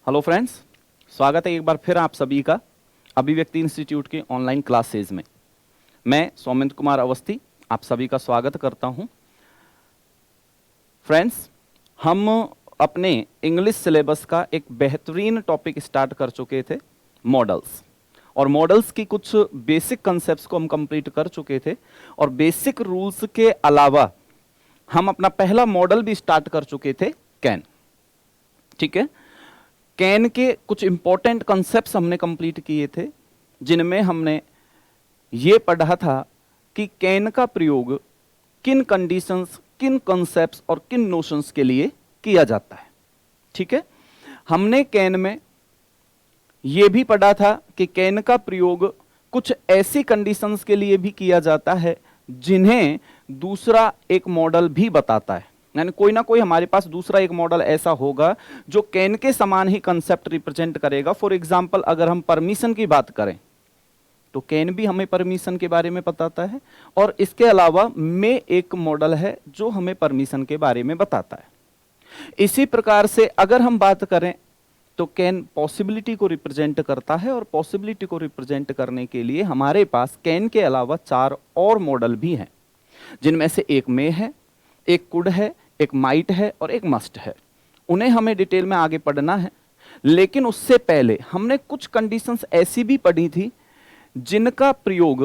Hello friends, स्वागत है एक बार फिर आप सभी का अभिव्यक्ति इंस्टीट्यूट के ऑनलाइन क्लासेज में। मैं सौमिंद्र कुमार अवस्थी आप सभी का स्वागत करता हूं। फ्रेंड्स, हम अपने इंग्लिश सिलेबस का एक बेहतरीन टॉपिक स्टार्ट कर चुके थे, मॉडल्स। और मॉडल्स की कुछ बेसिक कंसेप्ट्स को हम कंप्लीट कर चुके थे और बेसिक रूल्स के अलावा हम अपना पहला मॉडल भी स्टार्ट कर चुके थे, कैन। ठीक है, कैन के कुछ इंपॉर्टेंट कॉन्सेप्ट्स हमने कंप्लीट किए थे, जिनमें हमने ये पढ़ा था कि कैन का प्रयोग किन कंडीशंस, किन कॉन्सेप्ट्स और किन नोशंस के लिए किया जाता है। ठीक है, हमने कैन में यह भी पढ़ा था कि कैन का प्रयोग कुछ ऐसी कंडीशंस के लिए भी किया जाता है जिन्हें दूसरा एक मॉडल भी बताता है। यानी कोई ना कोई हमारे पास दूसरा एक मॉडल ऐसा होगा जो कैन के समान ही कंसेप्ट रिप्रेजेंट करेगा। फॉर एग्जांपल, अगर हम परमिशन की बात करें तो कैन भी हमें परमिशन के बारे में बताता है, और इसके अलावा मे एक मॉडल है जो हमें परमिशन के बारे में बताता है। इसी प्रकार से अगर हम बात करें तो कैन पॉसिबिलिटी को रिप्रेजेंट करता है, और पॉसिबिलिटी को रिप्रेजेंट करने के लिए हमारे पास कैन के अलावा 4 और मॉडल भी हैं, जिनमें से एक मे है, एक कुड है, एक माइट है और एक मस्ट है। उन्हें हमें डिटेल में आगे पढ़ना है, लेकिन उससे पहले हमने कुछ कंडीशंस ऐसी भी पढ़ी थी जिनका प्रयोग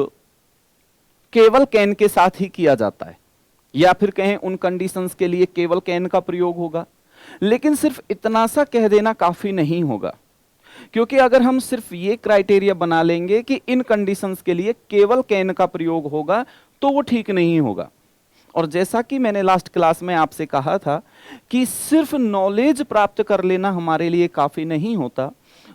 केवल कैन के साथ ही किया जाता है, या फिर कहें उन कंडीशंस के लिए केवल कैन का प्रयोग होगा। लेकिन सिर्फ इतना सा कह देना काफी नहीं होगा, क्योंकि अगर हम सिर्फ ये क्राइटेरिया बना लेंगे कि इन कंडीशंस के लिए केवल कैन का प्रयोग होगा तो वो ठीक नहीं होगा। और जैसा कि मैंने लास्ट क्लास में आपसे कहा था कि सिर्फ नॉलेज प्राप्त कर लेना हमारे लिए काफी नहीं होता,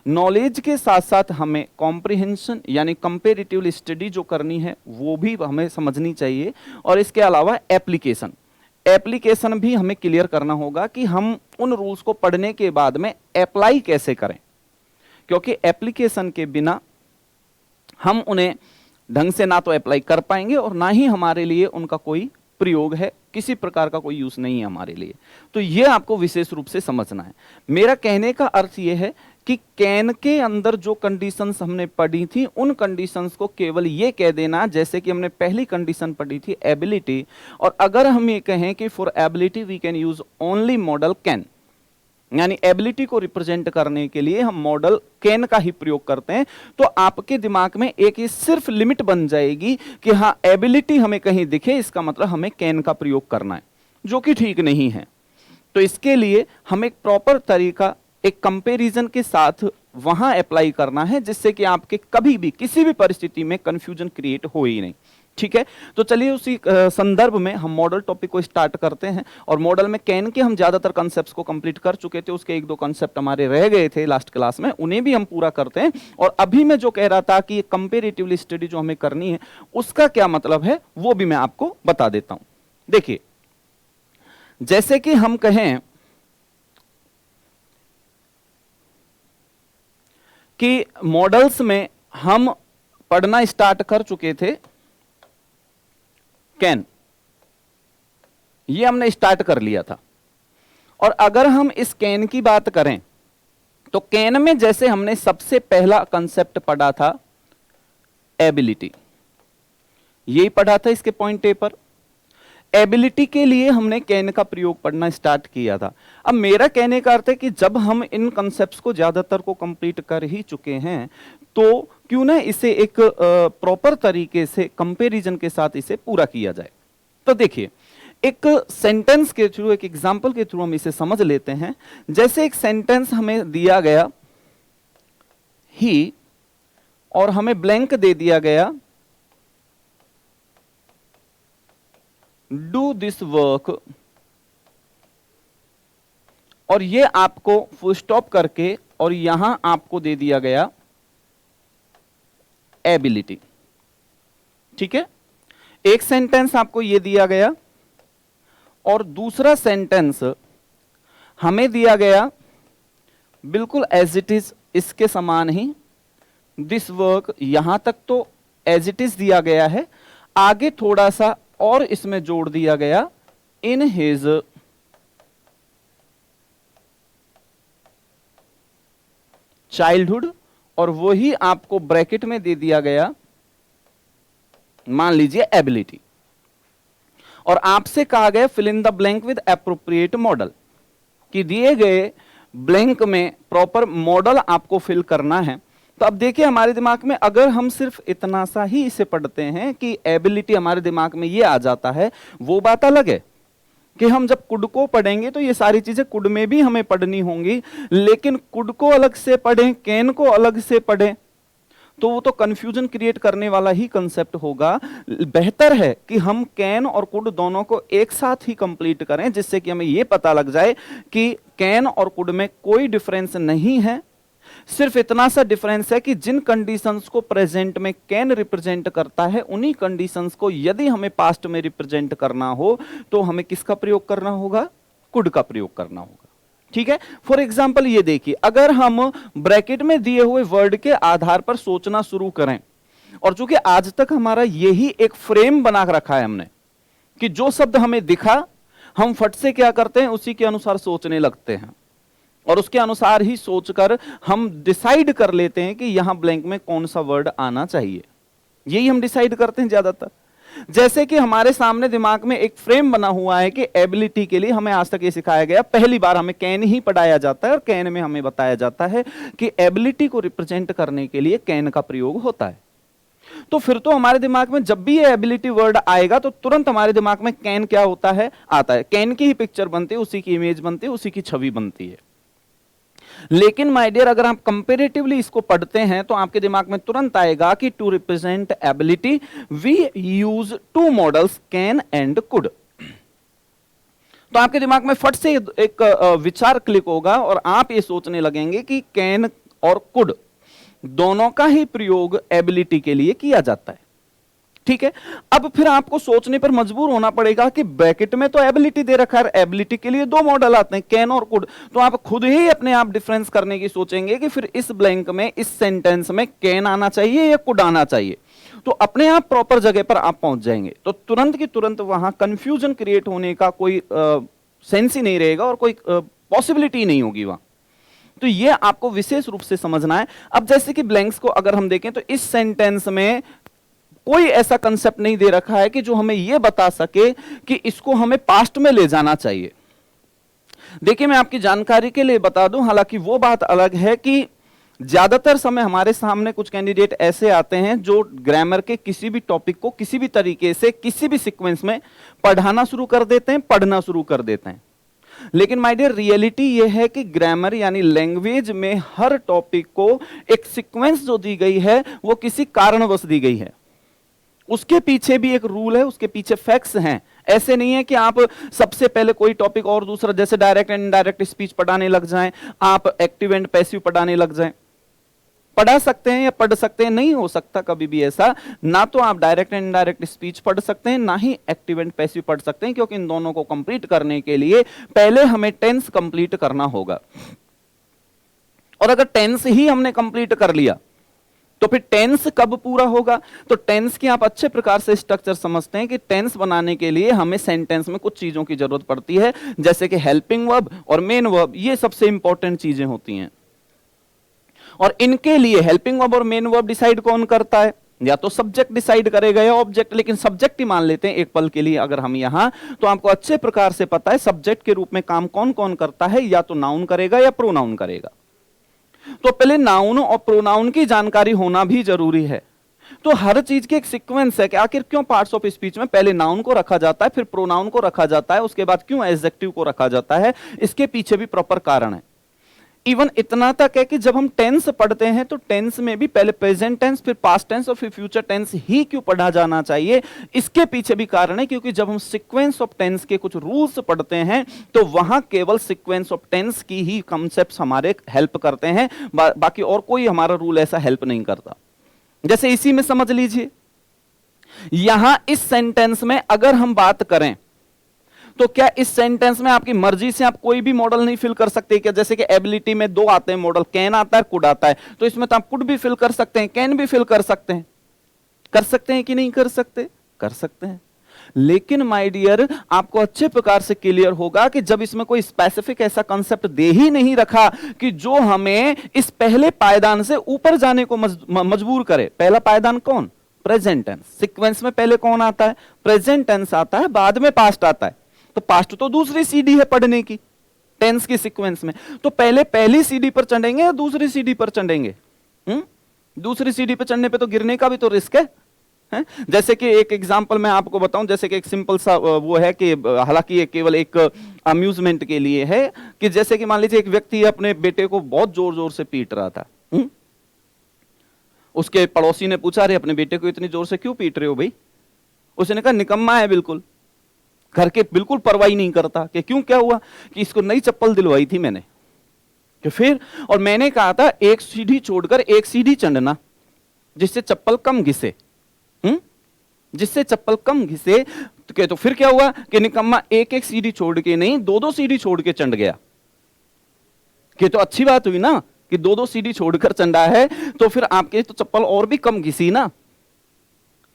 नॉलेज के साथ साथ हमें कॉम्प्रिहेंशन यानी कंपैरेटिव स्टडी जो करनी है वो भी हमें समझनी चाहिए। और इसके अलावा एप्लीकेशन भी हमें क्लियर करना होगा कि हम उन रूल्स को पढ़ने के बाद में अप्लाई कैसे करें, क्योंकि एप्लीकेशन के बिना हम उन्हें ढंग से ना तो अप्लाई कर पाएंगे और ना ही हमारे लिए उनका कोई प्रयोग है, किसी प्रकार का कोई यूज नहीं है हमारे लिए। तो यह आपको विशेष रूप से समझना है। मेरा कहने का अर्थ यह है कि कैन के अंदर जो कंडीशंस हमने पढ़ी थी उन कंडीशंस को केवल ये कह देना, जैसे कि हमने पहली कंडीशन पढ़ी थी एबिलिटी, और अगर हम ये कहें कि for ability we can use only model can, यानी एबिलिटी को रिप्रेजेंट करने के लिए हम मॉडल कैन का ही प्रयोग करते हैं, तो आपके दिमाग में एक ही सिर्फ लिमिट बन जाएगी कि हाँ एबिलिटी हमें कहीं दिखे, इसका मतलब हमें कैन का प्रयोग करना है, जो कि ठीक नहीं है। तो इसके लिए हम एक प्रॉपर तरीका एक कंपैरिजन के साथ वहां अप्लाई करना है, जिससे कि आपके कभी भी किसी भी परिस्थिति में कंफ्यूजन क्रिएट हो ही नहीं। ठीक है, तो चलिए उसी संदर्भ में हम मॉडल टॉपिक को स्टार्ट करते हैं। और मॉडल में कैन के हम ज्यादातर कॉन्सेप्ट्स को कंप्लीट कर चुके थे, उसके 1-2 कॉन्सेप्ट हमारे रह गए थे लास्ट क्लास में, उन्हें भी हम पूरा करते हैं। और अभी मैं जो कह रहा था कि कंपैरेटिव स्टडी जो हमें करनी है उसका क्या मतलब है वो भी मैं आपको बता देता हूं। देखिए, जैसे कि हम कहें कि मॉडल्स में हम पढ़ना स्टार्ट कर चुके थे कैन, ये हमने स्टार्ट कर लिया था। और अगर हम इस कैन की बात करें तो कैन में जैसे हमने सबसे पहला कंसेप्ट पढ़ा था एबिलिटी, यही पढ़ा था इसके पॉइंट ए पर। एबिलिटी के लिए हमने कैन का प्रयोग पढ़ना स्टार्ट किया था। अब मेरा कहने का अर्थ है कि जब हम इन कंसेप्ट्स को ज्यादातर को कंप्लीट कर ही चुके हैं तो क्यों ना इसे एक प्रॉपर तरीके से कंपैरिजन के साथ इसे पूरा किया जाए। तो देखिए, एक सेंटेंस के थ्रू, एक एग्जांपल के थ्रू हम इसे समझ लेते हैं। जैसे एक सेंटेंस हमें दिया गया ही, और हमें ब्लैंक दे दिया गया डू दिस वर्क, और ये आपको फुल स्टॉप करके और यहां आपको दे दिया गया एबिलिटी। ठीक है, एक सेंटेंस आपको ये दिया गया और दूसरा सेंटेंस हमें दिया गया बिल्कुल एज इट इज, इसके समान ही दिस वर्क। यहां तक तो एज इट इज दिया गया है, आगे थोड़ा सा और इसमें जोड़ दिया गया इन हिज चाइल्डहुड, और वही आपको ब्रैकेट में दे दिया गया मान लीजिए एबिलिटी, और आपसे कहा गया fill in the blank with appropriate model, कि दिए गए ब्लैंक में प्रॉपर मॉडल आपको फिल करना है। तो अब देखिए हमारे दिमाग में अगर हम सिर्फ इतना सा ही इसे पढ़ते हैं कि एबिलिटी हमारे दिमाग में ये आ जाता है, वो बात अलग है कि हम जब कुड को पढ़ेंगे तो ये सारी चीजें कुड में भी हमें पढ़नी होंगी, लेकिन कुड को अलग से पढ़ें, कैन को अलग से पढ़ें, तो वो तो कंफ्यूजन क्रिएट करने वाला ही कंसेप्ट होगा। बेहतर है कि हम कैन और कुड दोनों को एक साथ ही कंप्लीट करें, जिससे कि हमें ये पता लग जाए कि कैन और कुड में कोई डिफरेंस नहीं है, सिर्फ इतना सा डिफरेंस है कि जिन कंडीशंस को प्रेजेंट में कैन रिप्रेजेंट करता है, उन्हीं कंडीशंस को यदि हमें पास्ट में रिप्रेजेंट करना हो तो हमें किसका प्रयोग करना होगा? कुड का प्रयोग करना होगा। ठीक है, फॉर एग्जाम्पल ये देखिए, अगर हम ब्रैकेट में दिए हुए वर्ड के आधार पर सोचना शुरू करें, और चूंकि आज तक हमारा यही एक फ्रेम बना रखा है हमने कि जो शब्द हमें दिखा हम फट से क्या करते हैं, उसी के अनुसार सोचने लगते हैं, और उसके अनुसार ही सोचकर हम डिसाइड कर लेते हैं कि यहां ब्लैंक में कौन सा वर्ड आना चाहिए। यही हम डिसाइड करते हैं ज्यादातर। जैसे कि हमारे सामने दिमाग में एक फ्रेम बना हुआ है कि एबिलिटी के लिए हमें आज तक ये सिखाया गया, पहली बार हमें कैन ही पढ़ाया जाता है, और कैन में हमें बताया जाता है कि एबिलिटी को रिप्रेजेंट करने के लिए कैन का प्रयोग होता है। तो फिर तो हमारे दिमाग में जब भी ये एबिलिटी वर्ड आएगा तो तुरंत हमारे दिमाग में कैन क्या होता है? आता है। कैन की ही पिक्चर बनती है, उसी की इमेज बनती है, उसी की छवि बनती है। लेकिन माय डियर, अगर आप कंपैरेटिवली इसको पढ़ते हैं तो आपके दिमाग में तुरंत आएगा कि to represent ability we use two models can and could. तो आपके दिमाग में फट से एक विचार क्लिक होगा और आप ये सोचने लगेंगे कि कैन और कुड दोनों का ही प्रयोग एबिलिटी के लिए किया जाता है। ठीक है, अब फिर आपको सोचने पर मजबूर होना पड़ेगा कि ब्रैकेट में तो एबिलिटी दे रखा है, एबिलिटी के लिए दो मॉडल आते हैं, कैन और कुड। तो आप खुद ही अपने आप डिफरेंस करने की सोचेंगे कि फिर इस ब्लैंक में, इस सेंटेंस में कैन आना चाहिए या कुड आना चाहिए। तो अपने आप प्रॉपर जगह पर आप पहुंच जाएंगे, तो तुरंत की तुरंत वहां कंफ्यूजन क्रिएट होने का कोई सेंस ही नहीं रहेगा और कोई पॉसिबिलिटी नहीं होगी वहां। तो ये आपको विशेष रूप से समझना है। अब जैसे कि ब्लैंक्स को अगर हम देखें तो इस सेंटेंस में कोई ऐसा कंसेप्ट नहीं दे रखा है कि जो हमें यह बता सके कि इसको हमें पास्ट में ले जाना चाहिए। देखिए, मैं आपकी जानकारी के लिए बता दूं, हालांकि वो बात अलग है कि ज्यादातर समय हमारे सामने कुछ कैंडिडेट ऐसे आते हैं जो ग्रामर के किसी भी टॉपिक को किसी भी तरीके से किसी भी सीक्वेंस में पढ़ाना शुरू कर देते हैं, पढ़ना शुरू कर देते हैं। लेकिन माय डियर, रियलिटी यह है कि ग्रामर यानी लैंग्वेज में हर टॉपिक को एक सीक्वेंस जो दी गई है वो किसी कारणवश दी गई है। उसके पीछे भी एक रूल है, उसके पीछे फैक्ट्स हैं। ऐसे नहीं है कि आप सबसे पहले कोई टॉपिक और दूसरा, जैसे डायरेक्ट एंड इनडायरेक्ट स्पीच पढ़ाने लग जाएं, आप एक्टिव एंड पैसिव पढ़ाने लग जाएं। पढ़ा सकते हैं या पढ़ सकते हैं, नहीं हो सकता कभी भी ऐसा। ना तो आप डायरेक्ट एंड इनडायरेक्ट स्पीच पढ़ सकते हैं, ना ही एक्टिव एंड पैसिव पढ़ सकते हैं, क्योंकि इन दोनों को कंप्लीट करने के लिए पहले हमें टेंस कंप्लीट करना होगा। और अगर टेंस ही हमने कंप्लीट कर लिया तो फिर टेंस कब पूरा होगा? तो टेंस की आप अच्छे प्रकार से स्ट्रक्चर समझते हैं कि टेंस बनाने के लिए हमें सेंटेंस में कुछ चीजों की जरूरत पड़ती है, जैसे कि हेल्पिंग वर्ब और मेन वर्ब। ये सबसे इंपॉर्टेंट चीजें होती हैं, और इनके लिए हेल्पिंग वर्ब और मेन वर्ब डिसाइड कौन करता है? या तो सब्जेक्ट डिसाइड करेगा या ऑब्जेक्ट। लेकिन सब्जेक्ट ही मान लेते हैं एक पल के लिए अगर हम यहां, तो आपको अच्छे प्रकार से पता है सब्जेक्ट के रूप में काम कौन कौन करता है, या तो नाउन करेगा या प्रोनाउन करेगा। तो पहले नाउन और प्रोनाउन की जानकारी होना भी जरूरी है। तो हर चीज की एक सीक्वेंस है कि आखिर क्यों पार्ट्स ऑफ स्पीच में पहले नाउन को रखा जाता है, फिर प्रोनाउन को रखा जाता है, उसके बाद क्यों एडजेक्टिव को रखा जाता है। इसके पीछे भी प्रॉपर कारण है। इवन इतना तक है कि जब हम टेंस पढ़ते हैं तो टेंस में भी पहले प्रेजेंट टेंस, फिर पास्ट टेंस और फिर फ्यूचर टेंस ही क्यों पढ़ा जाना चाहिए, इसके पीछे भी कारण है। क्योंकि जब हम सीक्वेंस ऑफ टेंस के कुछ रूल्स पढ़ते हैं तो वहां केवल सीक्वेंस ऑफ टेंस की ही कॉन्सेप्ट्स हमारे हेल्प करते हैं, बाकी और कोई हमारा रूल ऐसा हेल्प नहीं करता। जैसे इसी में समझ लीजिए, यहां इस सेंटेंस में अगर हम बात करें तो क्या इस सेंटेंस में आपकी मर्जी से आप कोई भी मॉडल नहीं फिल कर सकते क्या? जैसे कि एबिलिटी में दो आते हैं मॉडल, कैन आता है, कुड आता है। तो इसमें तो आप कुड भी फिल कर सकते हैं, कैन भी फिल कर सकते हैं। कर सकते हैं कि नहीं कर सकते? कर सकते हैं। लेकिन माय डियर आपको अच्छे प्रकार से क्लियर होगा कि जब इसमें कोई स्पेसिफिक ऐसा कंसेप्ट दे ही नहीं रखा कि जो हमें इस पहले पायदान से ऊपर जाने को मजबूर करे। पहला पायदान कौन? Present tense. सीक्वेंस में पहले कौन आता है? प्रेजेंट टेंस आता है, बाद में पास्ट आता है। तो पास्ट तो दूसरी सीढ़ी है पढ़ने की टेंस की सीक्वेंस में। तो पहले पहली सीढ़ी पर चढ़ेंगे या दूसरी सीढ़ी पर चढ़ेंगे? दूसरी सीढ़ी पर चढ़ने पे तो गिरने का भी तो रिस्क है। जैसे कि एक एग्जांपल मैं आपको बताऊं, जैसे कि एक सिंपल सा वो है कि हालांकि ये केवल एक अम्यूजमेंट के लिए है कि जैसे कि मान लीजिए एक व्यक्ति अपने बेटे को बहुत जोर जोर से पीट रहा था। उसके पड़ोसी ने पूछा, अरे अपने बेटे को इतनी जोर से क्यों पीट रहे हो भाई? उसने कहा निकम्मा है बिल्कुल, घर के बिल्कुल परवाही नहीं करता। कि क्यों, क्या हुआ? कि इसको नई चप्पल दिलवाई थी मैंने। कि फिर, और मैंने कहा था एक सीढ़ी छोड़कर एक सीढ़ी चढ़ना जिससे चप्पल कम घिसे, जिससे चप्पल कम घिसे। तो फिर क्या हुआ कि निकम्मा एक एक सीढ़ी छोड़ के नहीं, दो दो सीढ़ी छोड़ के चढ़ गया। कि तो अच्छी बात हुई ना कि दो दो सीढ़ी छोड़कर चढ़ा है, तो फिर आपके तो चप्पल और भी कम घिसी ना।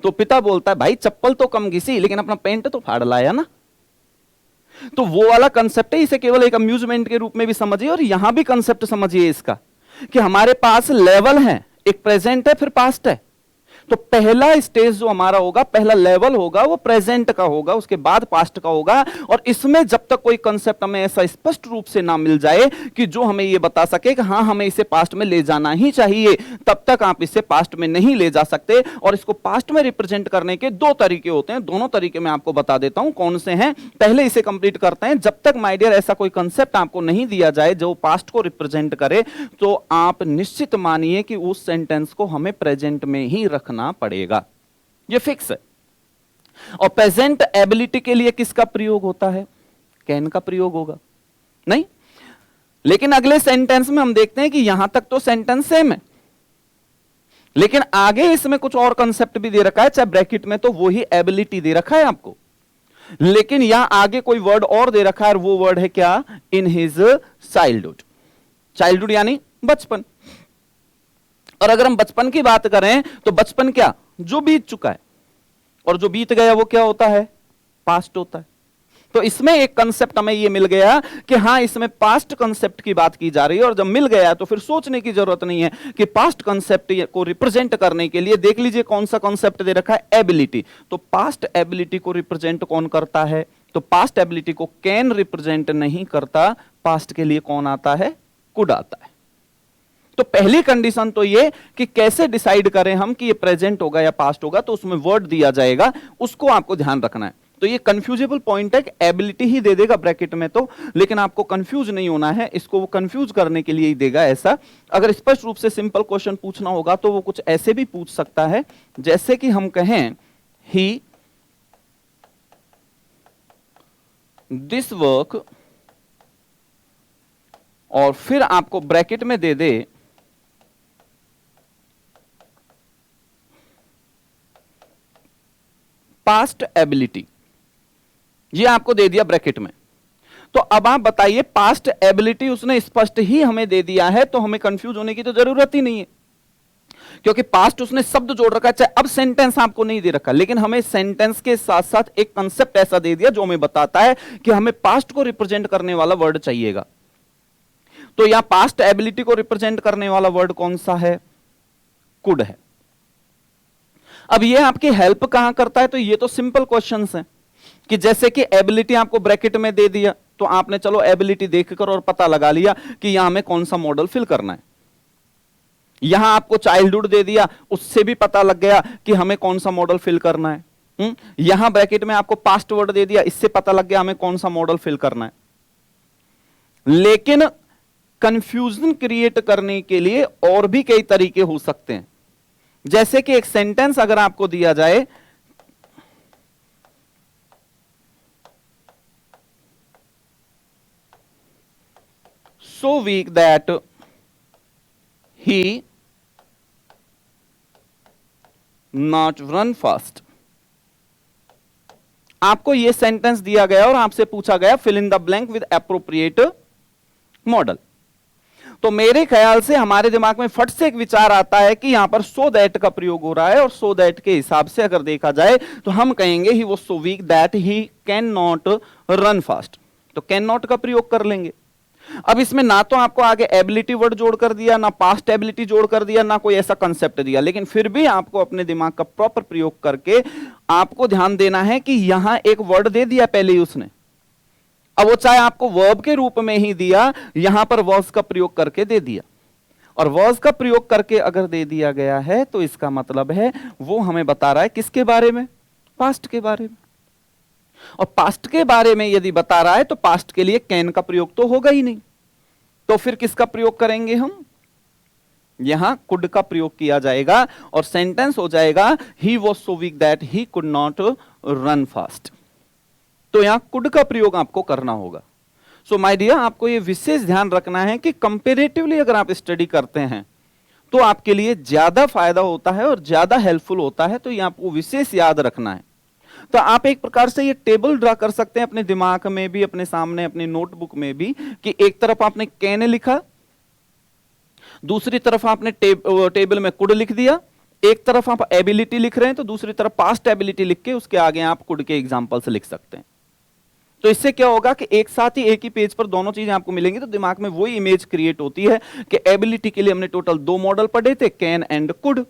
तो पिता बोलता है भाई चप्पल तो कम घिसी लेकिन अपना पेंट तो फाड़ लाया ना। तो वो वाला कंसेप्ट है, इसे केवल एक अम्यूजमेंट के रूप में भी समझिए और यहां भी कंसेप्ट समझिए इसका कि हमारे पास लेवल है, एक प्रेजेंट है फिर पास्ट है। तो पहला स्टेज जो हमारा होगा, पहला लेवल होगा वो प्रेजेंट का होगा, उसके बाद पास्ट का होगा। और इसमें जब तक कोई कंसेप्ट हमें ऐसा स्पष्ट रूप से ना मिल जाए कि जो हमें ये बता सके कि हाँ हमें इसे पास्ट में ले जाना ही चाहिए, तब तक आप इसे पास्ट में नहीं ले जा सकते। और इसको पास्ट में रिप्रेजेंट करने के दो तरीके होते हैं, दोनों तरीके मैं आपको बता देता हूं कौन से हैं। पहले इसे कंप्लीट करते हैं। जब तक माय डियर ऐसा कोई कंसेप्ट आपको नहीं दिया जाए जो पास्ट को रिप्रेजेंट करे, तो आप निश्चित मानिए कि उस सेंटेंस को हमें प्रेजेंट में ही रखना पड़ेगा, ये फिक्स है। और प्रेजेंट एबिलिटी के लिए किसका प्रयोग होता है? कैन का प्रयोग होगा नहीं। लेकिन अगले सेंटेंस में हम देखते हैं कि यहां तक तो सेंटेंस सेम है, लेकिन आगे इसमें कुछ और कंसेप्ट भी दे रखा है, चाहे ब्रैकेट में तो वो ही एबिलिटी दे रखा है आपको, लेकिन यहां आगे कोई वर्ड और दे रखा है और वो वर्ड है क्या? In his childhood. चाइल्डहुड यानी बचपन। और अगर हम बचपन की बात करें तो बचपन क्या? जो बीत चुका है, और जो बीत गया वो क्या होता है? पास्ट होता है। तो इसमें एक कंसेप्ट हमें ये मिल गया कि हां इसमें पास्ट कंसेप्ट की बात की जा रही है। और जब मिल गया तो फिर सोचने की जरूरत नहीं है कि पास्ट कंसेप्ट को रिप्रेजेंट करने के लिए देख लीजिए कौन सा कंसेप्ट दे रखा है? एबिलिटी। तो पास्ट एबिलिटी को रिप्रेजेंट कौन करता है? तो पास्ट एबिलिटी को कैन रिप्रेजेंट नहीं करता, पास्ट के लिए कौन आता है? कुड आता है। तो पहली कंडीशन तो ये कि कैसे डिसाइड करें हम कि ये प्रेजेंट होगा या पास्ट होगा, तो उसमें वर्ड दिया जाएगा, उसको आपको ध्यान रखना है। तो ये कंफ्यूजेबल पॉइंट है कि एबिलिटी ही दे देगा ब्रैकेट में तो, लेकिन आपको कंफ्यूज नहीं होना है, इसको वो कंफ्यूज करने के लिए ही देगा ऐसा। अगर स्पष्ट रूप से सिंपल क्वेश्चन पूछना होगा तो वो कुछ ऐसे भी पूछ सकता है, जैसे कि हम कहें ही दिस वर्क, और फिर आपको ब्रैकेट में दे दे पास्ट एबिलिटी। ये आपको दे दिया ब्रैकेट में। तो अब आप बताइए, पास्ट एबिलिटी उसने स्पष्ट ही हमें दे दिया है, तो हमें कंफ्यूज होने की तो जरूरत ही नहीं है, क्योंकि पास्ट उसने शब्द जोड़ रखा है। चाहे अब सेंटेंस आपको नहीं दे रखा, लेकिन हमें सेंटेंस के साथ साथ एक कंसेप्ट ऐसा दे दिया जो हमें बताता है कि हमें पास्ट को रिप्रेजेंट करने वाला वर्ड चाहिएगा। तो यहां पास्ट एबिलिटी को रिप्रेजेंट करने वाला वर्ड कौन सा है? कुड है। अब ये आपकी हेल्प कहां करता है? तो ये तो सिंपल क्वेश्चंस हैं कि जैसे कि एबिलिटी आपको ब्रैकेट में दे दिया, तो आपने चलो एबिलिटी देखकर और पता लगा लिया कि यहां हमें कौन सा मॉडल फिल करना है। यहां आपको चाइल्डहुड दे दिया, उससे भी पता लग गया कि हमें कौन सा मॉडल फिल करना है। यहां ब्रैकेट में आपको पास्ट वर्ड दे दिया, इससे पता लग गया हमें कौन सा मॉडल फिल करना है। लेकिन कंफ्यूजन क्रिएट करने के लिए और भी कई तरीके हो सकते हैं। जैसे कि एक सेंटेंस अगर आपको दिया जाए, so weak that he not run fast. आपको यह सेंटेंस दिया गया और आपसे पूछा गया fill in the blank with appropriate model. तो मेरे ख्याल से हमारे दिमाग में फट से एक विचार आता है कि यहां पर सो दैट का प्रयोग हो रहा है, और सो दैट के हिसाब से अगर देखा जाए तो हम कहेंगे he was so weak that he can not run fast, तो कैन नॉट का प्रयोग कर लेंगे। अब इसमें ना तो आपको आगे एबिलिटी वर्ड जोड़ कर दिया, ना पास्ट एबिलिटी जोड़ कर दिया, ना कोई ऐसा कंसेप्ट दिया, लेकिन फिर भी आपको अपने दिमाग का प्रॉपर प्रयोग करके आपको ध्यान देना है कि यहां एक वर्ड दे दिया पहले ही उसने, अब वो चाहे आपको वर्ब के रूप में ही दिया, यहां पर वॉज का प्रयोग करके दे दिया, और वॉज का प्रयोग करके अगर दे दिया गया है तो इसका मतलब है वो हमें बता रहा है किसके बारे में, पास्ट के बारे में। और पास्ट के बारे में यदि बता रहा है तो पास्ट के लिए कैन का प्रयोग तो होगा ही नहीं, तो फिर किसका प्रयोग करेंगे हम, यहां कुड का प्रयोग किया जाएगा और सेंटेंस हो जाएगा he was so weak that he could not run fast. तो यहां कुड का प्रयोग आपको करना होगा। सो माय डियर, आपको यह विशेष ध्यान रखना है कि कंपेरेटिवली अगर आप स्टडी करते हैं तो आपके लिए ज्यादा फायदा होता है और ज्यादा हेल्पफुल होता है, तो यह आपको विशेष याद रखना है। तो आप एक प्रकार से ये टेबल ड्रा कर सकते हैं अपने दिमाग में भी, अपने सामने अपनी नोटबुक में भी, कि एक तरफ आपने कैन लिखा, दूसरी तरफ आपने टेबल में कुड लिख दिया, एक तरफ आप एबिलिटी लिख रहे हैं तो दूसरी तरफ पास्ट एबिलिटी लिख के उसके आगे आप कुड के एग्जांपल्स लिख सकते हैं। तो इससे क्या होगा कि एक साथ ही एक ही पेज पर दोनों चीजें आपको मिलेंगी, तो दिमाग में वही इमेज क्रिएट होती है कि एबिलिटी के लिए हमने टोटल 2 मॉडल पढ़े थे, कैन एंड कुड।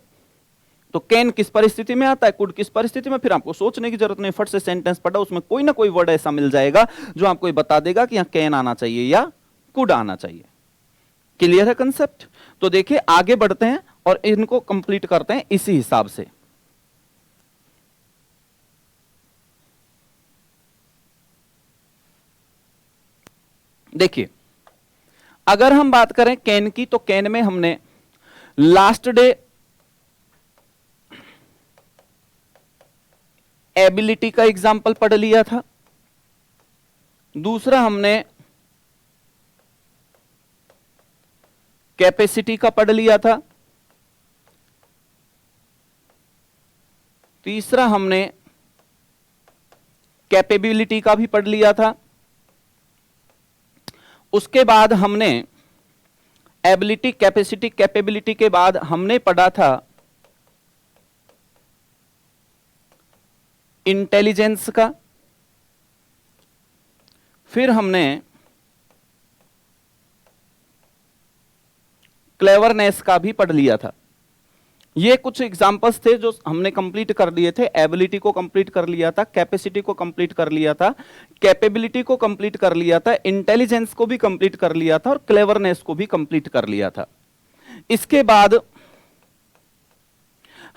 तो कैन किस परिस्थिति में आता है, कुड किस परिस्थिति में, फिर आपको सोचने की जरूरत नहीं, फट से सेंटेंस पढ़ा, उसमें कोई ना कोई वर्ड ऐसा मिल जाएगा जो आपको ये बता देगा कि यहां कैन आना चाहिए या कुड आना चाहिए। क्लियर है कंसेप्ट? तो देखिए आगे बढ़ते हैं और इनको कंप्लीट करते हैं इसी हिसाब से। देखिए अगर हम बात करें कैन की, तो कैन में हमने लास्ट डे एबिलिटी का एग्जाम्पल पढ़ लिया था, दूसरा हमने कैपेसिटी का पढ़ लिया था, तीसरा हमने कैपेबिलिटी का भी पढ़ लिया था, उसके बाद हमने एबिलिटी, कैपेसिटी, कैपेबिलिटी के बाद हमने पढ़ा था इंटेलिजेंस का, फिर हमने क्लेवरनेस का भी पढ़ लिया था। ये कुछ एग्जांपल्स थे जो हमने कंप्लीट कर लिए थे। एबिलिटी को कंप्लीट कर लिया था, कैपेसिटी को कंप्लीट कर लिया था, कैपेबिलिटी को कंप्लीट कर लिया था, इंटेलिजेंस को भी कंप्लीट कर लिया था और क्लेवरनेस को भी कंप्लीट कर लिया था। इसके बाद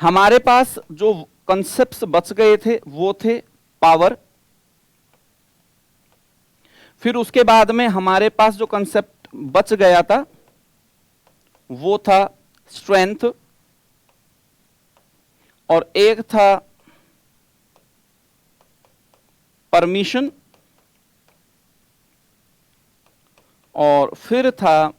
हमारे पास जो कॉन्सेप्ट्स बच गए थे वो थे पावर, फिर उसके बाद में हमारे पास जो कॉन्सेप्ट बच गया था वो था स्ट्रेंथ, और एक था परमिशन, और फिर था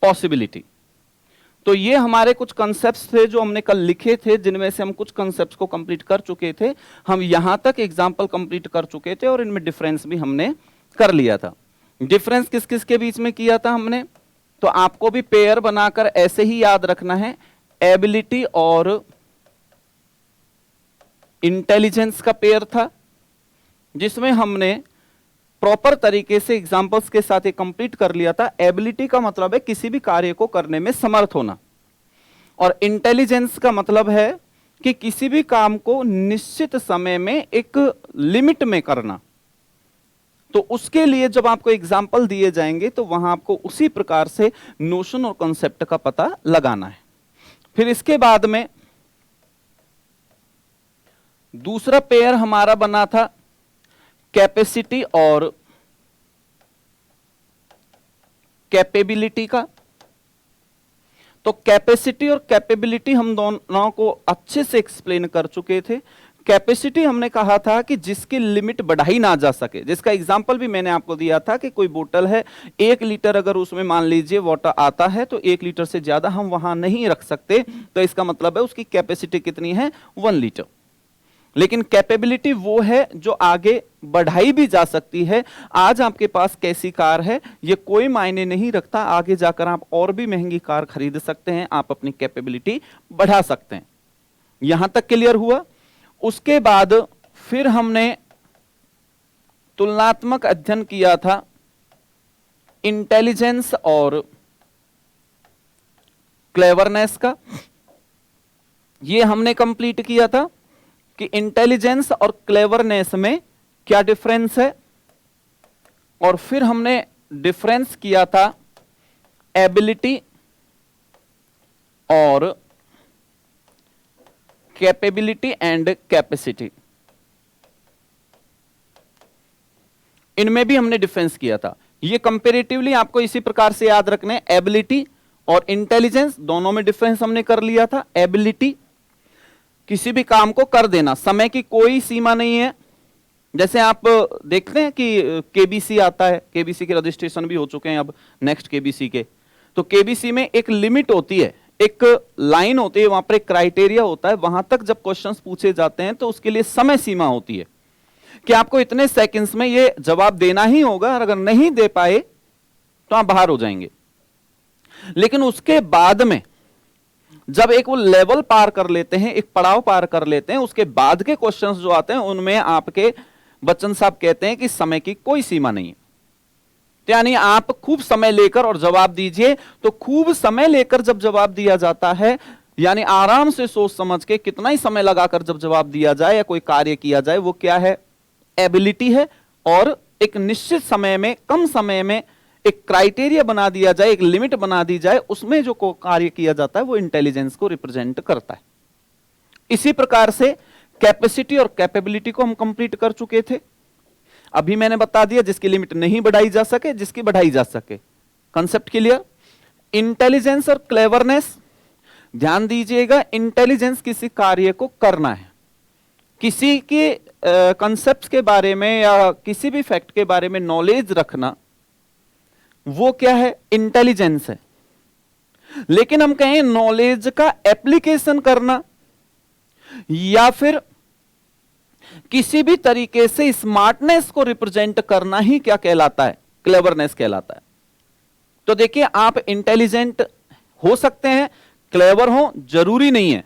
पॉसिबिलिटी। तो ये हमारे कुछ कॉन्सेप्ट्स थे जो हमने कल लिखे थे, जिनमें से हम कुछ कॉन्सेप्ट्स को कंप्लीट कर चुके थे। हम यहां तक एग्जाम्पल कंप्लीट कर चुके थे और इनमें डिफरेंस भी हमने कर लिया था। डिफरेंस किस किस के बीच में किया था हमने, तो आपको भी पेयर बनाकर ऐसे ही याद रखना है, एबिलिटी और इंटेलिजेंस का पेयर था, जिसमें हमने प्रॉपर तरीके से एग्जांपल्स के साथ ये कंप्लीट कर लिया था। एबिलिटी का मतलब है किसी भी कार्य को करने में समर्थ होना, और इंटेलिजेंस का मतलब है कि किसी भी काम को निश्चित समय में एक लिमिट में करना। तो उसके लिए जब आपको एग्जाम्पल दिए जाएंगे तो वहां आपको उसी प्रकार से नोशन और कॉन्सेप्ट का पता लगाना है। फिर इसके बाद में दूसरा पेयर हमारा बना था कैपेसिटी और कैपेबिलिटी का। तो कैपेसिटी और कैपेबिलिटी हम दोनों को अच्छे से एक्सप्लेन कर चुके थे। कैपेसिटी हमने कहा था कि जिसकी लिमिट बढ़ाई ना जा सके, जिसका एग्जाम्पल भी मैंने आपको दिया था कि कोई बोतल है, 1 लीटर अगर उसमें मान लीजिए वाटर आता है तो 1 लीटर से ज्यादा हम वहां नहीं रख सकते, तो इसका मतलब है उसकी कैपेसिटी कितनी है, 1 लीटर। लेकिन कैपेबिलिटी वो है जो आगे बढ़ाई भी जा सकती है। आज आपके पास कैसी कार है ये कोई मायने नहीं रखता, आगे जाकर आप और भी महंगी कार खरीद सकते हैं, आप अपनी कैपेबिलिटी बढ़ा सकते हैं। यहां तक क्लियर हुआ। उसके बाद फिर हमने तुलनात्मक अध्ययन किया था इंटेलिजेंस और क्लेवरनेस का। ये हमने कंप्लीट किया था कि इंटेलिजेंस और क्लेवरनेस में क्या डिफरेंस है, और फिर हमने डिफरेंस किया था एबिलिटी और कैपेबिलिटी एंड कैपेसिटी। इनमें भी हमने डिफरेंस किया था। ये कंपेरेटिवली आपको इसी प्रकार से याद रखने, एबिलिटी और इंटेलिजेंस दोनों में डिफरेंस हमने कर लिया था। एबिलिटी किसी भी काम को कर देना, समय की कोई सीमा नहीं है। जैसे आप देखते हैं कि केबीसी आता है, केबीसी के रजिस्ट्रेशन भी हो चुके हैं अब नेक्स्ट केबीसी के, तो केबीसी में एक लिमिट होती है, एक लाइन होती है, वहां पर एक क्राइटेरिया होता है, वहां तक जब क्वेश्चंस पूछे जाते हैं तो उसके लिए समय सीमा होती है कि आपको इतने सेकंड्स में ये जवाब देना ही होगा, और अगर नहीं दे पाए तो आप बाहर हो जाएंगे। लेकिन उसके बाद में जब एक वो लेवल पार कर लेते हैं, एक पड़ाव पार कर लेते हैं, उसके बाद के क्वेश्चंस जो आते हैं उनमें आपके बच्चन साहब कहते हैं कि समय की कोई सीमा नहीं है। यानी आप खूब समय लेकर और जवाब दीजिए। तो खूब समय लेकर जब जवाब दिया जाता है, यानी आराम से सोच समझ के कितना ही समय लगाकर जब जवाब दिया जाए या कोई कार्य किया जाए, वो क्या है? एबिलिटी है। और एक निश्चित समय में, कम समय में एक क्राइटेरिया बना दिया जाए, एक लिमिट बना दी जाए, उसमें जो कार्य किया जाता है वो इंटेलिजेंस को रिप्रेजेंट करता है। इसी प्रकार से कैपेसिटी और कैपेबिलिटी को हम कंप्लीट कर चुके थे। अभी मैंने बता दिया जिसकी लिमिट नहीं बढ़ाई जा सके, जिसकी बढ़ाई जा सके। Concept clear? इंटेलिजेंस और क्लेवरनेस, ध्यान दीजिएगा, इंटेलिजेंस किसी कार्य को करना है, किसी के कंसेप्ट के बारे में या किसी भी फैक्ट के बारे में नॉलेज रखना, वो क्या है? इंटेलिजेंस है। लेकिन हम कहें नॉलेज का एप्लीकेशन करना या फिर किसी भी तरीके से स्मार्टनेस को रिप्रेजेंट करना ही क्या कहलाता है? क्लेवरनेस कहलाता है। तो देखिए, आप इंटेलिजेंट हो सकते हैं, क्लेवर हो जरूरी नहीं है।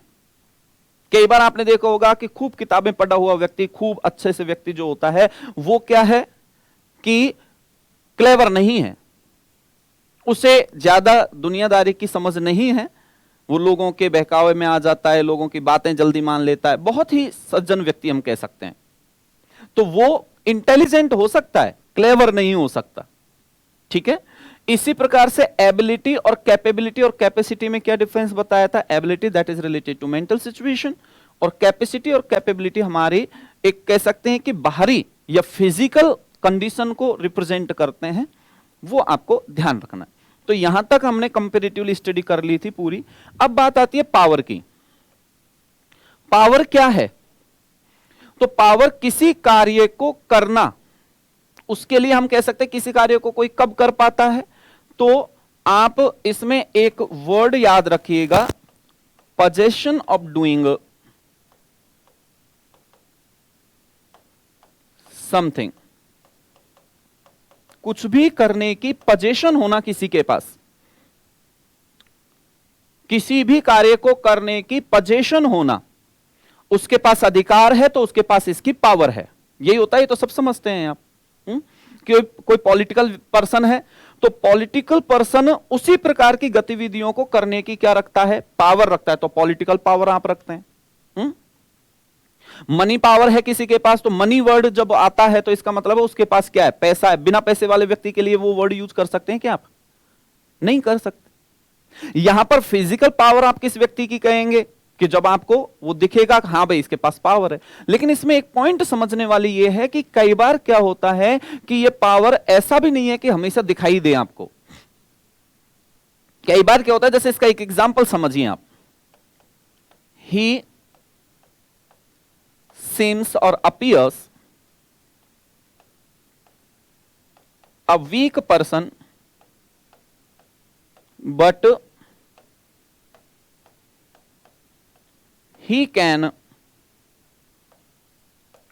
कई बार आपने देखा होगा कि खूब किताबें पढ़ा हुआ व्यक्ति, खूब अच्छे से व्यक्ति जो होता है, वो क्या है कि क्लेवर नहीं है, उसे ज्यादा दुनियादारी की समझ नहीं है, वो लोगों के बहकावे में आ जाता है, लोगों की बातें जल्दी मान लेता है, बहुत ही सज्जन व्यक्ति हम कह सकते हैं। तो वो इंटेलिजेंट हो सकता है, क्लेवर नहीं हो सकता। ठीक है। इसी प्रकार से एबिलिटी और कैपेबिलिटी और कैपेसिटी में क्या डिफरेंस बताया था? Ability that is related to mental situation, और कैपेसिटी और कैपेबिलिटी हमारी एक कह सकते हैं कि बाहरी या फिजिकल कंडीशन को रिप्रेजेंट करते हैं। वो आपको ध्यान रखना है। तो यहां तक हमने कंपैरेटिवली स्टडी कर ली थी पूरी। अब बात आती है पावर की। पावर क्या है? तो पावर किसी कार्य को करना, उसके लिए हम कह सकते हैं किसी कार्य को कोई कब कर पाता है, तो आप इसमें एक वर्ड याद रखिएगा, possession of doing something। कुछ भी करने की पोजीशन होना किसी के पास, किसी भी कार्य को करने की पोजीशन होना, उसके पास अधिकार है तो उसके पास इसकी पावर है। यही होता है, ये तो सब समझते हैं आप। कि कोई पॉलिटिकल पर्सन है तो पॉलिटिकल पर्सन उसी प्रकार की गतिविधियों को करने की क्या रखता है? पावर रखता है। तो पॉलिटिकल पावर आप रखते हैं। मनी पावर है किसी के पास, तो मनी वर्ड जब आता है तो इसका मतलब है उसके पास क्या है? पैसा है। बिना पैसे वाले व्यक्ति के लिए वो वर्ड यूज कर सकते हैं क्या आप? नहीं कर सकते। यहां पर फिजिकल पावर आप किस व्यक्ति की कहेंगे? कि जब आपको वो दिखेगा हाँ भाई इसके पास पावर है। लेकिन इसमें एक पॉइंट समझने वाली ये है कि कई बार क्या होता है कि ये पावर ऐसा भी नहीं है कि हमेशा दिखाई दे आपको। कई बार क्या होता है, जैसे इसका एक एग्जांपल समझिए आप। ही seems or appears a weak person, but he can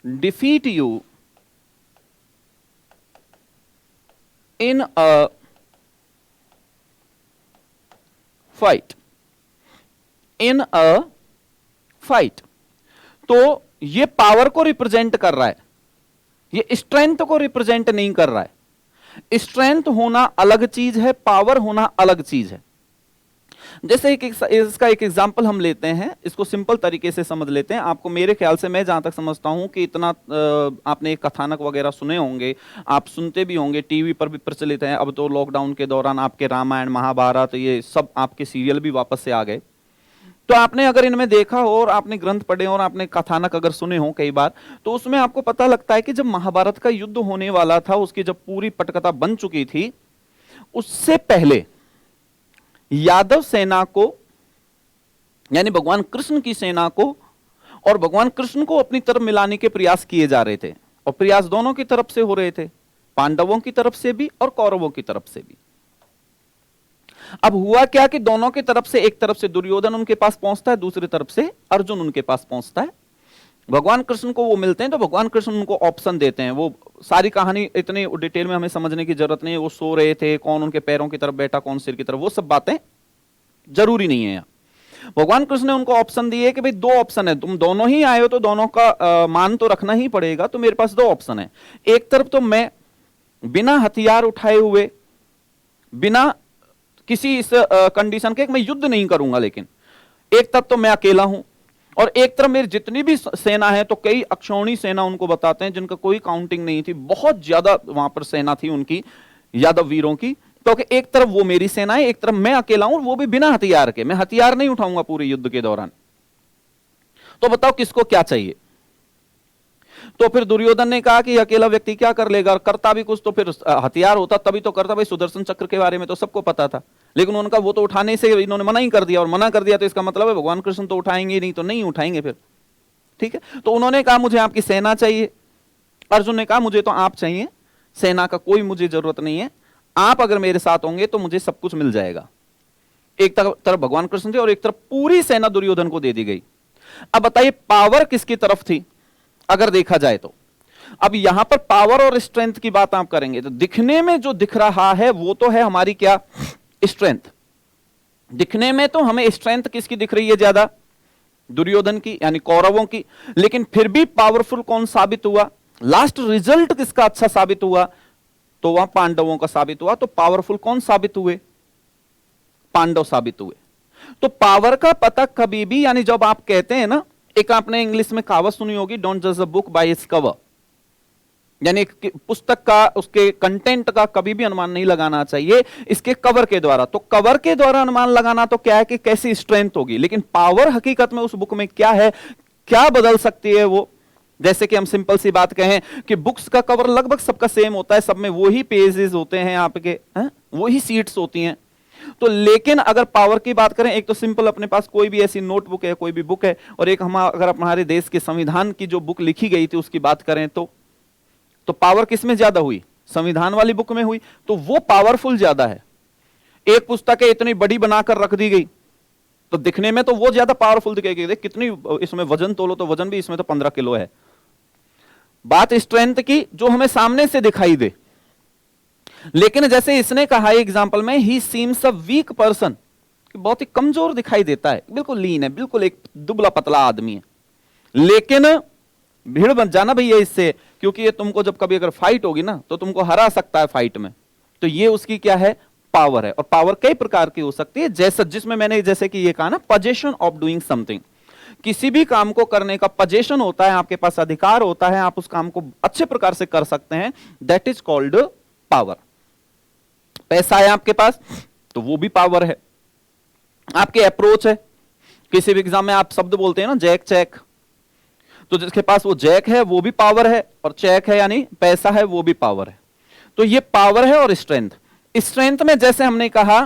defeat you in a fight, in a fight। तो ये पावर को रिप्रेजेंट कर रहा है, ये स्ट्रेंथ को रिप्रेजेंट नहीं कर रहा है। स्ट्रेंथ होना अलग चीज है, पावर होना अलग चीज है। जैसे इसका एक एग्जांपल हम लेते हैं, इसको सिंपल तरीके से समझ लेते हैं। आपको मेरे ख्याल से, मैं जहां तक समझता हूं कि इतना आपने कथानक वगैरह सुने होंगे, आप सुनते भी होंगे, टीवी पर भी प्रचलित है। अब तो लॉकडाउन के दौरान आपके रामायण महाभारत ये सब आपके सीरियल भी वापस से आ गए। तो आपने अगर इनमें देखा हो और आपने ग्रंथ पढ़े हो और आपने कथानक अगर सुने हो कई बार, तो उसमें आपको पता लगता है कि जब महाभारत का युद्ध होने वाला था, उसकी जब पूरी पटकथा बन चुकी थी, उससे पहले यादव सेना को, यानी भगवान कृष्ण की सेना को और भगवान कृष्ण को अपनी तरफ मिलाने के प्रयास किए जा रहे थे। और प्रयास दोनों की तरफ से हो रहे थे, पांडवों की तरफ से भी और कौरवों की तरफ से भी। अब हुआ क्या कि दोनों की तरफ से, एक तरफ से दुर्योधन उनके पास पहुंचता है, दूसरी तरफ से अर्जुन उनके पास पहुंचता है। भगवान कृष्ण को वो मिलते हैं, तो भगवान कृष्ण उनको ऑप्शन देते हैं। वो सारी कहानी इतनी डिटेल में हमें समझने की जरूरत नहीं है, वो सो रहे थे, कौन उनके पैरों की तरफ बैठा, कौन सिर की तरफ, वो सब बातें जरूरी नहीं है यहाँ। भगवान कृष्ण ने उनको ऑप्शन दिए कि भाई दो ऑप्शन है, तुम दोनों ही आए हो तो दोनों का मान तो रखना ही पड़ेगा। तो मेरे पास दो ऑप्शन है, एक तरफ तो मैं बिना हथियार उठाए हुए, बिना किसी इस कंडीशन के मैं युद्ध नहीं करूंगा, लेकिन एक तरफ तो मैं अकेला हूं और एक तरफ मेरी जितनी भी सेना है, तो कई अक्षौणी सेना उनको बताते हैं जिनका कोई काउंटिंग नहीं थी, बहुत ज्यादा वहां पर सेना थी उनकी, यादव वीरों की। तो एक तरफ वो मेरी सेना है, एक तरफ मैं अकेला हूं, वो भी बिना हथियार के। मैं हथियार नहीं उठाऊंगा पूरे युद्ध के दौरान। तो बताओ किसको क्या चाहिए? तो फिर दुर्योधन ने कहा कि अकेला व्यक्ति क्या कर लेगा, करता भी कुछ तो फिर हथियार होता तभी तो करता। भाई सुदर्शन चक्र के बारे में तो सबको पता था, लेकिन उनका वो तो उठाने से इन्होंने मना ही कर दिया, और मना कर दिया तो इसका मतलब है भगवान कृष्ण तो उठाएंगे नहीं, तो नहीं उठाएंगे फिर। ठीक है, तो उन्होंने कहा मुझे आपकी सेना चाहिए। अर्जुन ने कहा मुझे तो आप चाहिए, सेना का कोई मुझे जरूरत नहीं है, आप अगर मेरे साथ होंगे तो मुझे सब कुछ मिल जाएगा। एक तरफ भगवान कृष्ण थे और एक तरफ पूरी सेना दुर्योधन को दे दी गई। अब बताइए पावर किसकी तरफ थी अगर देखा जाए तो? अब यहां पर पावर और स्ट्रेंथ की बात आप करेंगे तो दिखने में जो दिख रहा है वो तो है हमारी क्या, स्ट्रेंथ। दिखने में तो हमें स्ट्रेंथ किसकी दिख रही है ज्यादा? दुर्योधन की, यानी कौरवों की। लेकिन फिर भी पावरफुल कौन साबित हुआ? लास्ट रिजल्ट किसका अच्छा साबित हुआ? तो वह पांडवों का साबित हुआ। तो पावरफुल कौन साबित हुए? पांडव साबित हुए। तो पावर का पता कभी भी, यानी जब आप कहते हैं ना, एक आपने इंग्लिश में कहावत सुनी होगी, डोंट जज a book by its cover, यानी पुस्तक का, उसके कंटेंट का कभी भी अनुमान नहीं लगाना चाहिए इसके कवर के द्वारा। तो कवर के द्वारा अनुमान लगाना तो क्या है कि कैसी स्ट्रेंथ होगी, लेकिन पावर हकीकत में उस बुक में क्या है, क्या बदल सकती है वो। जैसे कि हम सिंपल सी बात कहें कि बुक्स का कवर लगभग सबका सेम होता है, सब में वही पेजेस होते हैं आपके, वही सीट्स होती हैं। तो लेकिन अगर पावर की बात करें, एक तो सिंपल अपने पास कोई भी ऐसी नोटबुक है, कोई भी बुक है, और एक हम अगर हमारे देश के संविधान की जो बुक लिखी गई थी उसकी बात करें तो पावर किसमें ज्यादा हुई? संविधान वाली बुक में हुई। तो वो पावरफुल ज्यादा है। एक पुस्तक है इतनी बड़ी बनाकर रख दी गई, तो दिखने में तो वो ज्यादा पावरफुल दिखेगी। देख कितनी, इसमें वजन तोलो तो वजन भी इसमें तो 15 किलो है। बात स्ट्रेंथ की जो हमें सामने से दिखाई दे। लेकिन जैसे इसने कहा एग्जाम्पल में, ही सीम्स अ वीक पर्सन, बहुत ही कमजोर दिखाई देता है, बिल्कुल लीन है, बिल्कुल एक दुबला पतला आदमी है। लेकिन भीड़ बन जाना भैया इससे, क्योंकि ये तुमको जब कभी अगर फाइट होगी ना तो तुमको हरा सकता है फाइट में। तो ये उसकी क्या है? पावर है। और पावर कई प्रकार की हो सकती है, जैसे जिसमें मैंने जैसे कि ये कहा ना, पोजीशन ऑफ डूइंग समथिंग। किसी भी काम को करने का पोजीशन होता है, आपके पास अधिकार होता है, आप उस काम को अच्छे प्रकार से कर सकते हैं, दैट इज कॉल्ड पावर। पैसा है आपके पास तो वो भी पावर है। आपके अप्रोच है, किसी भी एग्जाम में आप शब्द बोलते हैं ना, जैक चेक, तो जिसके पास वो जैक है वो भी पावर है, और चेक है यानी पैसा है वो भी पावर है। तो ये पावर है। और स्ट्रेंथ, स्ट्रेंथ में जैसे हमने कहा,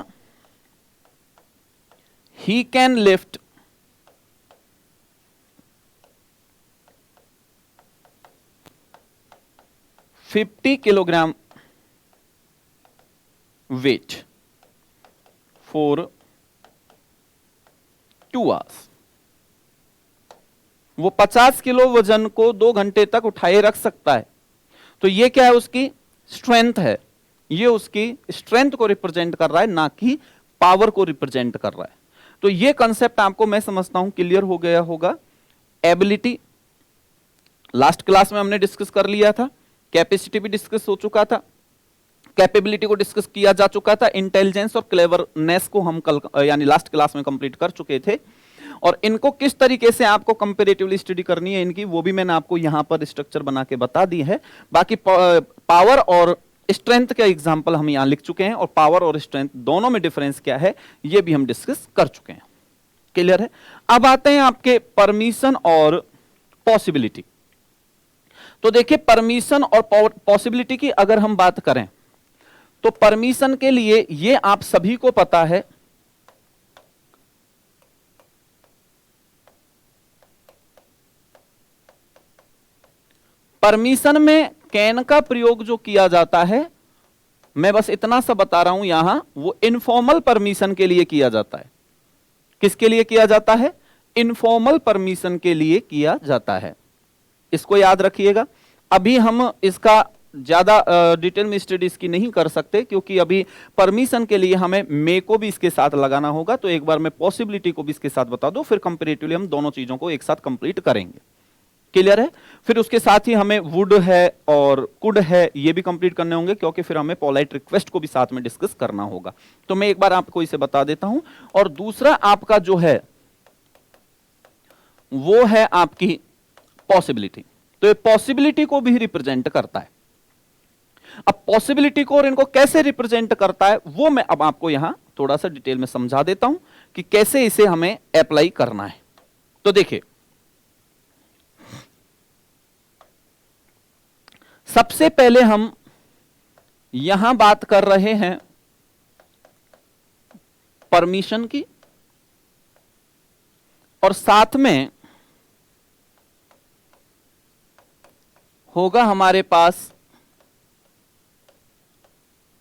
he can lift 50 kilogram weight for 2 hours। वो 50 किलो वजन को 2 घंटे तक उठाए रख सकता है। तो ये क्या है, उसकी स्ट्रेंथ है, ये उसकी स्ट्रेंथ को रिप्रेजेंट कर रहा है, ना कि पावर को रिप्रेजेंट कर रहा है। तो ये कंसेप्ट आपको मैं समझता हूं क्लियर हो गया होगा। एबिलिटी लास्ट क्लास में हमने डिस्कस कर लिया था, कैपेसिटी भी डिस्कस हो चुका था, कैपेबिलिटी को डिस्कस किया जा चुका था, इंटेलिजेंस और क्लेवरनेस को हम कल यानी लास्ट क्लास में कंप्लीट कर चुके थे। और इनको किस तरीके से आपको कंपैरेटिवली स्टडी करनी है इनकी, वो भी मैंने आपको यहां पर स्ट्रक्चर बना के बता दी है। बाकी पावर और स्ट्रेंथ का एग्जांपल हम यहां लिख चुके हैं, और पावर और स्ट्रेंथ दोनों में डिफरेंस क्या है ये भी हम डिस्कस कर चुके हैं। क्लियर है। अब आते हैं आपके परमिशन और पॉसिबिलिटी। तो देखिए, परमिशन और पॉसिबिलिटी की अगर हम बात करें तो परमिशन के लिए ये आप सभी को पता है, परमिशन में कैन का प्रयोग जो किया जाता है, मैं बस इतना सा बता रहा हूं यहां, वो इनफॉर्मल परमिशन के लिए किया जाता है। किसके लिए किया जाता है? इनफॉर्मल परमिशन के लिए किया जाता है। इसको याद रखिएगा। अभी हम इसका ज्यादा डिटेल में स्टडी इसकी नहीं कर सकते, क्योंकि अभी परमिशन के लिए हमें मे को भी इसके साथ लगाना होगा। तो एक बार मैं पॉसिबिलिटी को भी इसके साथ बता दूं, फिर कंपैरेटिवली हम दोनों चीजों को एक साथ कंप्लीट करेंगे। क्लियर है। फिर उसके साथ ही हमें वुड है और कुड है, ये भी कंप्लीट करने होंगे, क्योंकि फिर हमें पोलाइट रिक्वेस्ट को भी साथ में डिस्कस करना होगा। तो मैं एक बार आपको इसे बता देता हूं। और दूसरा आपका जो है वो है आपकी पॉसिबिलिटी। तो ये पॉसिबिलिटी को भी रिप्रेजेंट करता है। अब पॉसिबिलिटी को और इनको कैसे रिप्रेजेंट करता है वो मैं अब आपको यहां थोड़ा सा डिटेल में समझा देता हूं कि कैसे इसे हमें अप्लाई करना है। तो देखिए, सबसे पहले हम यहां बात कर रहे हैं परमिशन की, और साथ में होगा हमारे पास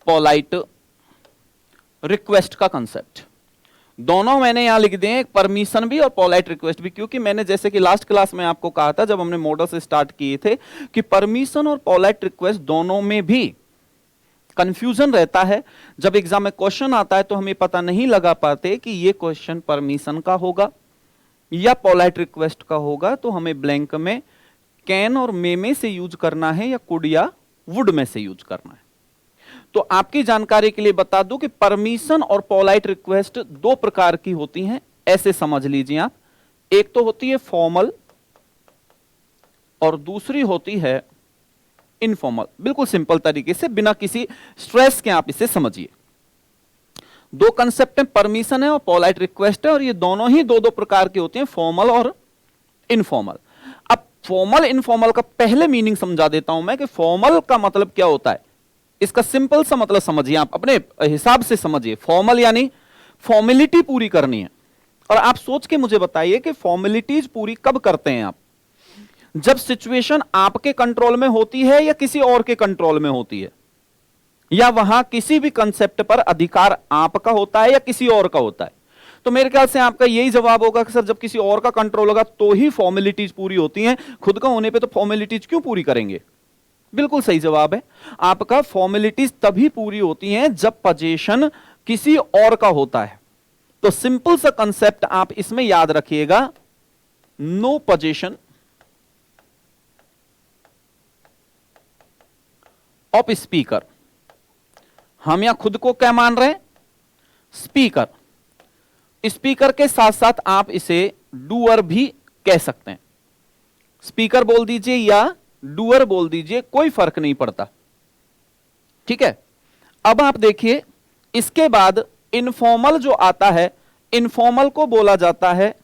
पोलाइट रिक्वेस्ट का कंसेप्ट। दोनों मैंने यहां लिख दिए, परमिशन भी और पोलाइट रिक्वेस्ट भी, क्योंकि मैंने जैसे कि लास्ट क्लास में आपको कहा था जब हमने मॉडल से स्टार्ट किए थे कि परमिशन और पोलाइट रिक्वेस्ट दोनों में भी कंफ्यूजन रहता है। जब एग्जाम में क्वेश्चन आता है तो हमें पता नहीं लगा पाते कि ये क्वेश्चन परमिशन का होगा या पोलाइट रिक्वेस्ट का होगा, तो हमें ब्लैंक में कैन और मे में से यूज करना है या कुड या वुड में से यूज करना है। तो आपकी जानकारी के लिए बता दूं कि परमिशन और पोलाइट रिक्वेस्ट दो प्रकार की होती हैं, ऐसे समझ लीजिए आप। एक तो होती है फॉर्मल और दूसरी होती है इनफॉर्मल। बिल्कुल सिंपल तरीके से, बिना किसी स्ट्रेस के आप इसे समझिए। दो कंसेप्ट हैं, परमिशन है और पोलाइट रिक्वेस्ट है, और ये दोनों ही दो दो प्रकार की होती हैं, फॉर्मल और इनफॉर्मल। अब फॉर्मल इनफॉर्मल का पहले मीनिंग समझा देता हूं मैं कि फॉर्मल का मतलब क्या होता है। इसका सिंपल सा मतलब समझिए, आप अपने हिसाब से समझिए। फॉर्मल यानी फॉर्मेलिटी पूरी करनी है। और आप सोच के मुझे बताइए कि फॉर्मेलिटीज पूरी कब करते हैं आप? जब सिचुएशन आपके कंट्रोल में होती है या किसी और के कंट्रोल में होती है, या वहां किसी भी कंसेप्ट पर अधिकार आपका होता है या किसी और का होता है। तो मेरे ख्याल से आपका यही जवाब होगा कि सर जब किसी और का कंट्रोल होगा तो ही फॉर्मेलिटीज पूरी होती हैं, खुद का होने पे तो फॉर्मेलिटीज क्यों पूरी करेंगे? बिल्कुल सही जवाब है आपका। फॉर्मेलिटीज तभी पूरी होती हैं जब पोजीशन किसी और का होता है। तो सिंपल सा कंसेप्ट आप इसमें याद रखिएगा, नो पोजीशन ऑफ स्पीकर। हम यहां खुद को क्या मान रहे हैं? स्पीकर। स्पीकर के साथ साथ आप इसे डूअर भी कह सकते हैं। स्पीकर बोल दीजिए या डूअर बोल दीजिए, कोई फर्क नहीं पड़ता। ठीक है। अब आप देखिए, इसके बाद इनफॉर्मल जो आता है, इनफॉर्मल को बोला जाता है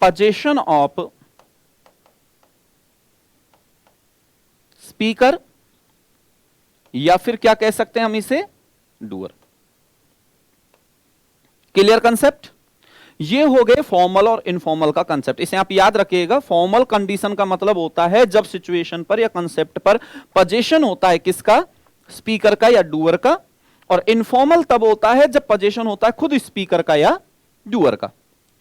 पोजीशन ऑफ स्पीकर, या फिर क्या कह सकते हैं हम इसे? डूअर। Clear concept? ये हो गए फॉर्मल और इनफॉर्मल का कंसेप्ट। इसे आप याद रखिएगा। फॉर्मल कंडीशन का मतलब होता है जब सिचुएशन पर या कंसेप्ट पर पोजीशन होता है किसका? स्पीकर का या डूअर का। और इनफॉर्मल तब होता है जब पोजीशन होता है खुद स्पीकर का या डूअर का।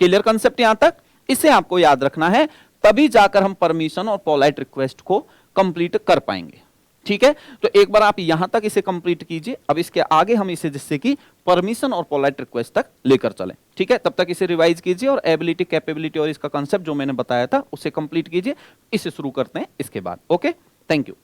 क्लियर कंसेप्ट यहां तक? इसे आपको याद रखना है, तभी जाकर हम परमिशन और पोलाइट रिक्वेस्ट को कंप्लीट कर पाएंगे। ठीक है, तो एक बार आप यहां तक इसे कंप्लीट कीजिए। अब इसके आगे हम इसे जिससे कि परमिशन और पोलाइट रिक्वेस्ट तक लेकर चलें। ठीक है, तब तक इसे रिवाइज कीजिए और एबिलिटी, कैपेबिलिटी और इसका कंसेप्ट जो मैंने बताया था उसे कंप्लीट कीजिए। इसे शुरू करते हैं इसके बाद। Okay, thank you.